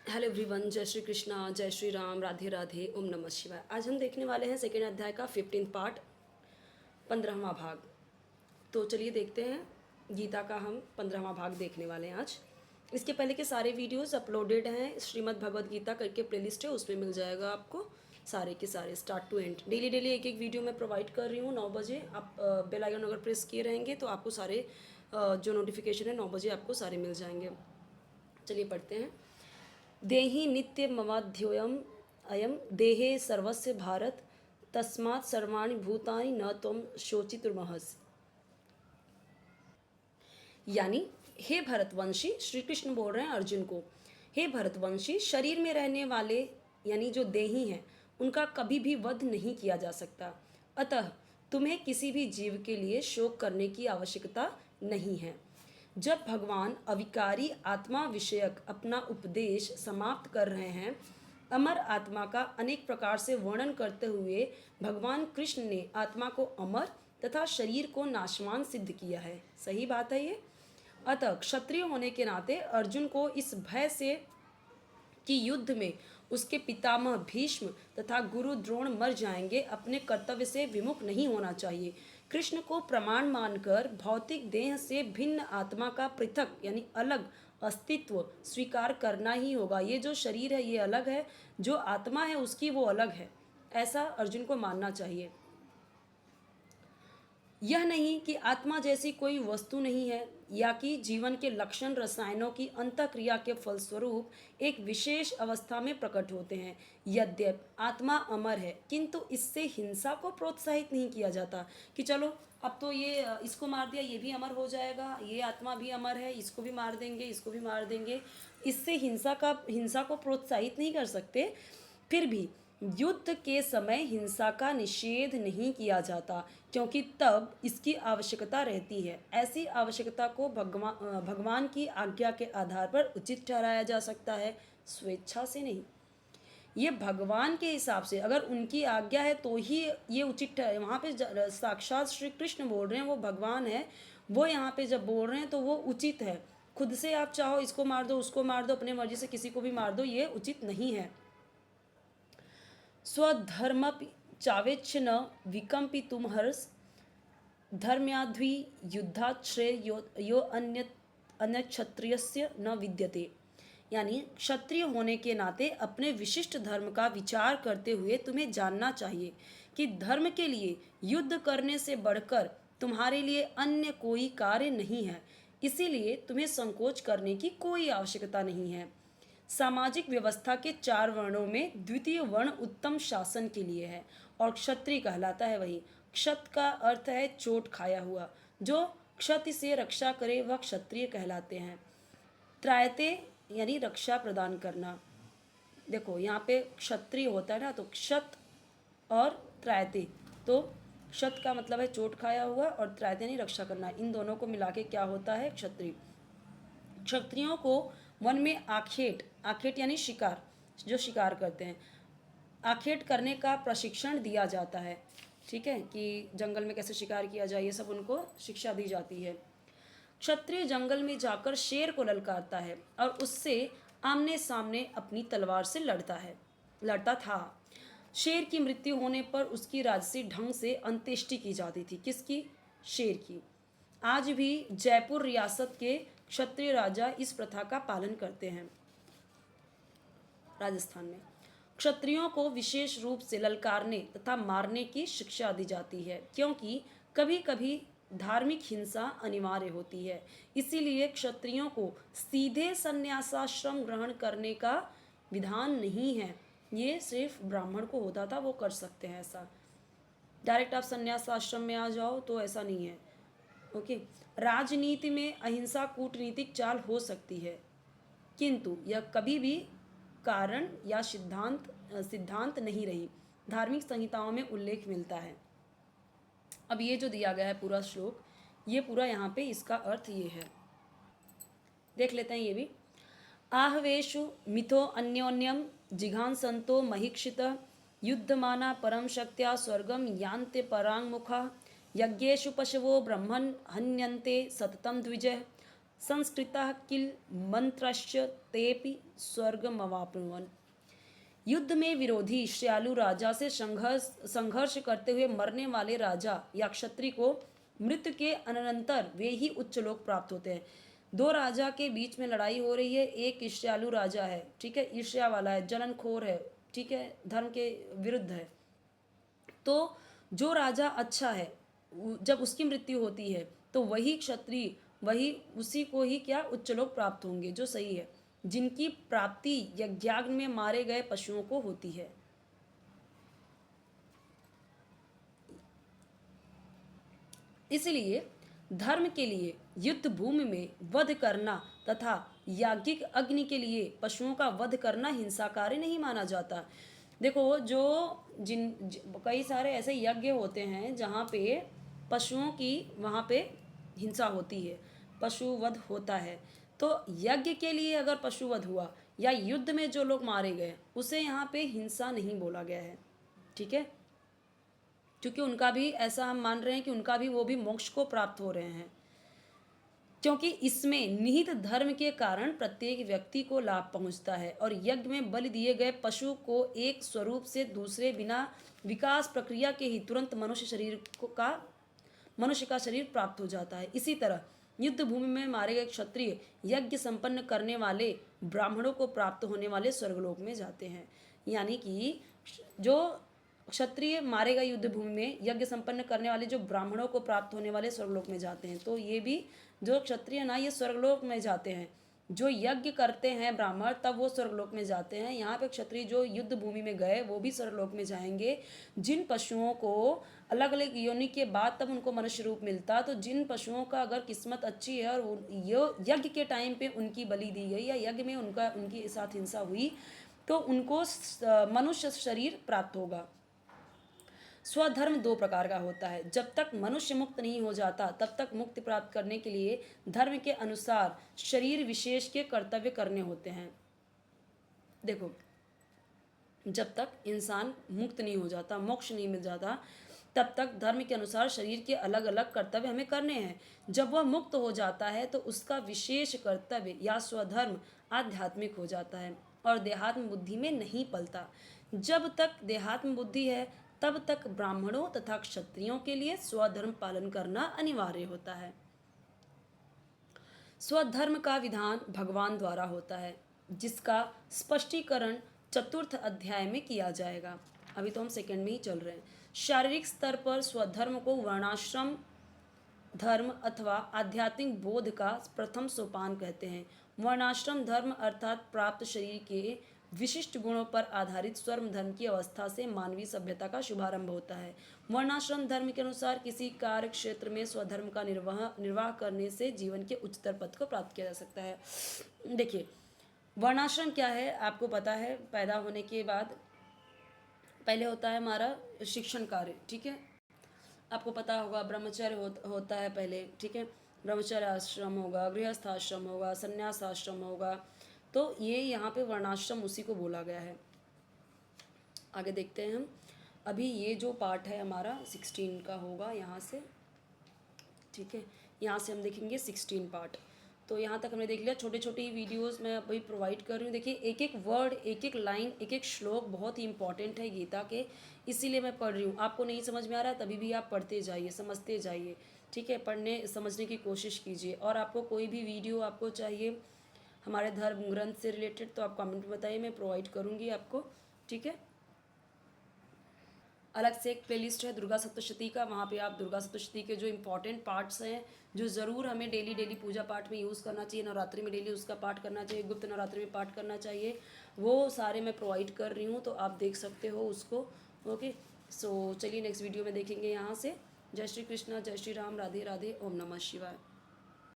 Hello everyone, जय श्री कृष्णा, जय श्री राम, राधे राधे, ओम नमः शिवाय। आज हम देखने वाले हैं सेकेंड अध्याय का 15 पार्ट, 15वां भाग। तो चलिए देखते हैं। गीता का हम 15वां भाग देखने वाले हैं आज। इसके पहले के सारे वीडियोस अपलोडेड हैं, श्रीमद् भगवद गीता करके प्लेलिस्ट है, उसमें मिल जाएगा आपको सारे के सारे start to end. Daily daily एक एक वीडियो मैं प्रोवाइड कर रही हूँ 9 बजे। आप बेल आइकन अगर प्रेस किए रहेंगे तो आपको सारे जो नोटिफिकेशन है 9 बजे आपको सारे मिल जाएंगे। चलिए पढ़ते हैं। देहि नित्य ममाध्योयम अयम देहे सर्वस्य भारत तस्मात् सर्वाणि भूतानि न त्वं शोचितुर्महसि। यानी हे भरतवंशी, श्री कृष्ण बोल रहे हैं अर्जुन को, हे भरतवंशी, शरीर में रहने वाले यानी जो देही हैं उनका कभी भी वध नहीं किया जा सकता। अतः तुम्हें किसी भी जीव के लिए शोक करने की आवश्यकता नहीं है। जब भगवान अविकारी आत्मा विषयक अपना उपदेश समाप्त कर रहे हैं, अमर आत्मा का अनेक प्रकार से वर्णन करते हुए भगवान कृष्ण ने आत्मा को अमर तथा शरीर को नाशवान सिद्ध किया है। सही बात है ये। अतः क्षत्रिय होने के नाते अर्जुन को इस भय से कि युद्ध में उसके पितामह भीष्म तथा गुरु द्रोण मर जाएंगे, अपने कर्तव्य से विमुख नहीं होना चाहिए। कृष्ण को प्रमाण मानकर भौतिक देह से भिन्न आत्मा का पृथक यानी अलग अस्तित्व स्वीकार करना ही होगा। ये जो शरीर है ये अलग है, जो आत्मा है उसकी वो अलग है, ऐसा अर्जुन को मानना चाहिए। यह नहीं कि आत्मा जैसी कोई वस्तु नहीं है या कि जीवन के लक्षण रसायनों की अंतःक्रिया के फलस्वरूप एक विशेष अवस्था में प्रकट होते हैं। यद्यप आत्मा अमर है, किंतु इससे हिंसा को प्रोत्साहित नहीं किया जाता कि चलो अब तो ये इसको मार दिया, ये भी अमर हो जाएगा, ये आत्मा भी अमर है, इसको भी मार देंगे, इसको भी मार देंगे। इससे हिंसा को प्रोत्साहित नहीं कर सकते। फिर भी युद्ध के समय हिंसा का निषेध नहीं किया जाता, क्योंकि तब इसकी आवश्यकता रहती है। ऐसी आवश्यकता को भगवान की आज्ञा के आधार पर उचित ठहराया जा सकता है, स्वेच्छा से नहीं। ये भगवान के हिसाब से अगर उनकी आज्ञा है तो ही ये उचित है। वहाँ पे साक्षात श्री कृष्ण बोल रहे हैं, वो भगवान है, वो यहाँ पे जब बोल रहे हैं तो वो उचित है। खुद से आप चाहो इसको मार दो, उसको मार दो, अपने मर्जी से किसी को भी मार दो, ये उचित नहीं है। स्वधर्मपि चावेच्छ न विकम्पितुमर्हसि धर्म्याद्वी युद्धाश्रय यो अन्य क्षत्रियस्य न विद्यते। यानी क्षत्रिय होने के नाते अपने विशिष्ट धर्म का विचार करते हुए तुम्हें जानना चाहिए कि धर्म के लिए युद्ध करने से बढ़कर तुम्हारे लिए अन्य कोई कार्य नहीं है। इसीलिए तुम्हें संकोच करने की कोई आवश्यकता नहीं है। सामाजिक व्यवस्था के 4 वर्णों में द्वितीय वर्ण उत्तम शासन के लिए है और क्षत्रिय कहलाता है वही। क्षत का अर्थ है चोट खाया हुआ, जो क्षति से रक्षा करे वह क्षत्रिय कहलाते हैं। त्रायते यानी रक्षा प्रदान करना। देखो यहाँ पे क्षत्रिय होता है ना, तो क्षत और त्रायते, तो क्षत का मतलब है चोट खाया हुआ और त्रायते यानी रक्षा करना। इन दोनों को मिला के क्या होता है क्षत्रिय। क्षत्रियों को वन में आखेट यानी शिकार, जो शिकार करते हैं, आखेट करने का प्रशिक्षण दिया जाता है। ठीक है, कि जंगल में कैसे शिकार किया जाए, ये सब उनको शिक्षा दी जाती है। क्षत्रिय जंगल में जाकर शेर को ललकारता है और उससे आमने सामने अपनी तलवार से लड़ता था। शेर की मृत्यु होने पर उसकी राजसी ढंग से अंत्येष्टि की जाती थी। किसकी? शेर की। आज भी जयपुर रियासत के क्षत्रिय राजा इस प्रथा का पालन करते हैं। राजस्थान में क्षत्रियों को विशेष रूप से ललकारने तथा मारने की शिक्षा दी जाती है, क्योंकि कभी कभी धार्मिक हिंसा अनिवार्य होती है। इसीलिए क्षत्रियों को सीधे संन्यासाश्रम ग्रहण करने का विधान नहीं है। ये सिर्फ ब्राह्मण को होता था, वो कर सकते हैं ऐसा। डायरेक्ट आप संन्यास आश्रम में आ जाओ तो ऐसा नहीं है। ओके। राजनीति में अहिंसा कूटनीतिक चाल हो सकती है, किंतु यह कभी भी कारण या सिद्धांत नहीं रही। धार्मिक संहिताओं में उल्लेख मिलता है। अब ये जो दिया गया है पूरा श्लोक, ये पूरा यहाँ पे इसका अर्थ ये है, देख लेते हैं ये भी। आहवेशु मिथो अन्योन्यम जिघांसंतो महीक्षित युद्धमाना परम शक्त्या स्वर्गम यान्ते परांगमुखा यज्ञेषु पशवो ब्रह्मन् हन्यन्ते सततम द्विजः संस्कृतः किल मंत्रश्च तेपि स्वर्गमवाप्नुवन्। युद्ध में विरोधी श्यालु राजा से संघर्ष करते हुए मरने वाले राजा या क्षत्रिय को मृत्यु के अनंतर वे ही उच्च लोक प्राप्त होते हैं। दो राजा के बीच में लड़ाई हो रही है, एक ईर्ष्यालु राजा है, ठीक है, ईर्ष्या वाला है, जलनखोर है, ठीक है, धर्म के विरुद्ध है। तो जो राजा अच्छा है जब उसकी मृत्यु होती है तो वही क्षत्रिय, वही उसी को ही क्या उच्च लोक प्राप्त होंगे, जो सही है, जिनकी प्राप्ति यज्ञ में मारे गए पशुओं को होती है। इसलिए धर्म के लिए युद्ध भूमि में वध करना तथा याज्ञिक अग्नि के लिए पशुओं का वध करना हिंसा कार्य नहीं माना जाता। देखो, कई सारे ऐसे यज्ञ होते हैं जहाँ पे पशुओं की वहाँ पे हिंसा होती है, पशु वध होता है। तो यज्ञ के लिए अगर पशु वध हुआ या युद्ध में जो लोग मारे गए उसे यहाँ पे हिंसा नहीं बोला गया है, ठीक है, क्योंकि उनका भी ऐसा हम मान रहे हैं कि उनका भी वो भी मोक्ष को प्राप्त हो रहे हैं, क्योंकि इसमें निहित धर्म के कारण प्रत्येक व्यक्ति को लाभ पहुंचता है और यज्ञ में बलि दिए गए पशु को एक स्वरूप से दूसरे बिना विकास प्रक्रिया के ही तुरंत मनुष्य का शरीर प्राप्त हो जाता है। इसी तरह युद्ध भूमि में मारे गए क्षत्रिय यज्ञ संपन्न करने वाले ब्राह्मणों को प्राप्त होने वाले स्वर्गलोक में जाते हैं। यानी कि जो क्षत्रिय मारे गए युद्ध भूमि में यज्ञ संपन्न करने वाले जो ब्राह्मणों को प्राप्त होने वाले स्वर्गलोक में जाते हैं। तो ये भी जो क्षत्रिय ना ये स्वर्गलोक में जाते हैं, जो यज्ञ करते हैं ब्राह्मण तब वो स्वर्गलोक में जाते हैं। यहाँ पे क्षत्रिय जो युद्ध भूमि में गए वो भी स्वर्गलोक में जाएंगे। जिन पशुओं को अलग अलग योनि के बाद तब उनको मनुष्य रूप मिलता, तो जिन पशुओं का अगर किस्मत अच्छी है और यज्ञ के टाइम पे उनकी बलि दी गई या यज्ञ में उनकी साथ हिंसा हुई तो उनको मनुष्य शरीर प्राप्त होगा। स्वधर्म दो प्रकार का होता है। जब तक मनुष्य मुक्त नहीं हो जाता तब तक मुक्ति प्राप्त करने के लिए धर्म के अनुसार शरीर विशेष के कर्तव्य करने होते हैं। देखो, जब तक इंसान मुक्त नहीं हो जाता, मोक्ष नहीं मिल जाता, तब तक धर्म के अनुसार शरीर के अलग अलग कर्तव्य हमें करने हैं। जब वह मुक्त हो जाता है तो उसका विशेष कर्तव्य या स्वधर्म आध्यात्मिक हो जाता है और देहात्म बुद्धि में नहीं पलता। जब तक देहात्म बुद्धि है तब तक ब्राह्मणों तथा क्षत्रियों के लिए स्वधर्म पालन करना अनिवार्य होता है। स्वधर्म का विधान भगवान द्वारा होता है, जिसका स्पष्टीकरण चतुर्थ अध्याय में किया जाएगा। अभी तो हम सेकंड में ही चल रहे हैं। शारीरिक स्तर पर स्वधर्म को वर्णाश्रम धर्म अथवा आध्यात्मिक बोध का प्रथम सोपान कहते हैं। वर्णाश्रम धर्म अर्थात प्राप्त शरीर के विशिष्ट गुणों पर आधारित स्वर्ण धर्म की अवस्था से मानवीय सभ्यता का शुभारंभ होता है। वर्णाश्रम धर्म के अनुसार किसी कार्य क्षेत्र में स्वधर्म का निर्वाह करने से जीवन के उच्चतर पद को प्राप्त किया जा सकता है। देखिए, वर्णाश्रम क्या है आपको पता है। पैदा होने के बाद पहले होता है हमारा शिक्षण कार्य, ठीक है, आपको पता होगा ब्रह्मचर्य होता है पहले, ठीक है, ब्रह्मचर्य आश्रम होगा, गृहस्थ आश्रम होगा, संन्यास आश्रम होगा। तो ये यहाँ पे वर्णाश्रम उसी को बोला गया है। आगे देखते हैं हम। अभी ये जो पार्ट है हमारा 16 का होगा यहाँ से, ठीक है, यहाँ से हम देखेंगे 16 पार्ट। तो यहाँ तक हमने देख लिया। छोटे छोटे वीडियोस मैं अभी प्रोवाइड कर रही हूँ। देखिए, एक एक वर्ड, एक एक लाइन, एक एक श्लोक बहुत ही इंपॉर्टेंट है गीता के, इसीलिए मैं पढ़ रही हूँ। आपको नहीं समझ में आ रहा है तभी भी आप पढ़ते जाइए, समझते जाइए, ठीक है, पढ़ने समझने की कोशिश कीजिए। और आपको कोई भी वीडियो आपको चाहिए हमारे धर्म ग्रंथ से रिलेटेड तो आप कमेंट में बताइए, मैं प्रोवाइड करूँगी आपको, ठीक है। अलग से एक प्लेलिस्ट है दुर्गा सप्तशती का, वहाँ पे आप दुर्गा सप्तशती के जो इंपॉर्टेंट पार्ट्स हैं जो ज़रूर हमें डेली पूजा पाठ में यूज़ करना चाहिए, नवरात्रि में डेली उसका पाठ करना चाहिए, गुप्त नवरात्रि में पाठ करना चाहिए, वो सारे मैं प्रोवाइड कर रही हूँ, तो आप देख सकते हो उसको। ओके, सो चलिए नेक्स्ट वीडियो में देखेंगे यहाँ से। जय श्री कृष्णा, जय श्री राम, राधे राधे, ओम नमः शिवाय।